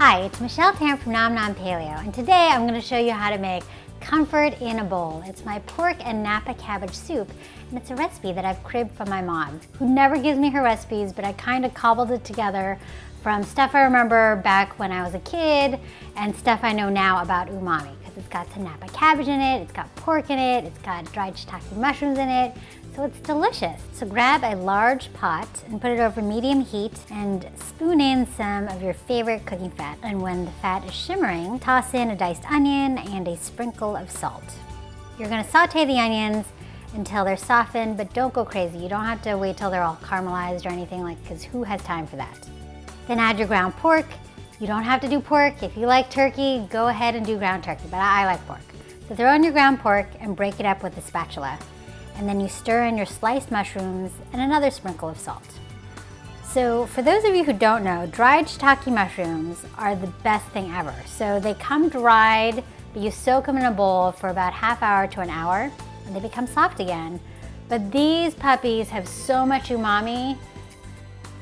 Hi, it's Michelle Tarrant from Nom Nom Paleo, and today I'm going to show you how to make comfort in a bowl. It's my pork and Napa cabbage soup, and it's a recipe that I've cribbed from my mom, who never gives me her recipes, but I kind of cobbled it together from stuff I remember back when I was a kid and stuff I know now about umami, because it's got some Napa cabbage in it, it's got pork in it, it's got dried shiitake mushrooms in it, so it's delicious. So grab a large pot and put it over medium heat and spoon in some of your favorite cooking fat. And when the fat is shimmering, toss in a diced onion and a sprinkle of salt. You're gonna saute the onions until they're softened, but don't go crazy. You don't have to wait till they're all caramelized or anything, because who has time for that? Then add your ground pork. You don't have to do pork. If you like turkey, go ahead and do ground turkey, but I like pork. So throw in your ground pork and break it up with a spatula. And then you stir in your sliced mushrooms and another sprinkle of salt. So for those of you who don't know, dried shiitake mushrooms are the best thing ever. So they come dried, but you soak them in a bowl for about half hour to an hour, and they become soft again. But these puppies have so much umami,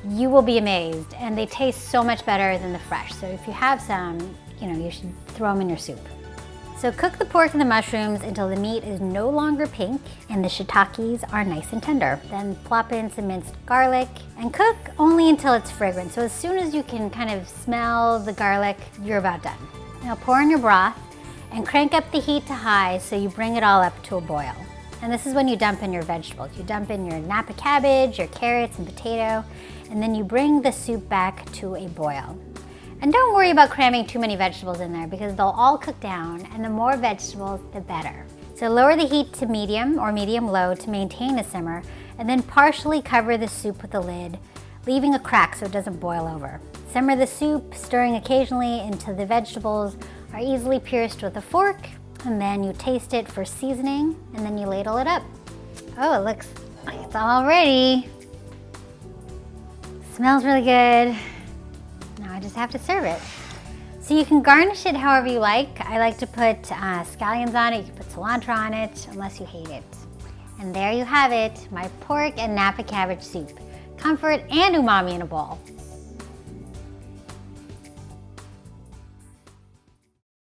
you will be amazed, and they taste so much better than the fresh. So if you have some, you should throw them in your soup. So cook the pork and the mushrooms until the meat is no longer pink and the shiitakes are nice and tender. Then plop in some minced garlic and cook only until it's fragrant. So as soon as you can kind of smell the garlic, you're about done. Now pour in your broth and crank up the heat to high so you bring it all up to a boil. And this is when you dump in your vegetables. You dump in your Napa cabbage, your carrots and potato, and then you bring the soup back to a boil. And don't worry about cramming too many vegetables in there, because they'll all cook down, and the more vegetables, the better. So lower the heat to medium or medium-low to maintain a simmer, and then partially cover the soup with the lid, leaving a crack so it doesn't boil over. Simmer the soup, stirring occasionally until the vegetables are easily pierced with a fork, and then you taste it for seasoning, and then you ladle it up. Oh, it looks like it's all ready. Smells really good. Now I just have to serve it. So you can garnish it however you like. I like to put scallions on it. You can put cilantro on it, unless you hate it. And there you have it, my pork and Napa cabbage soup. Comfort and umami in a bowl.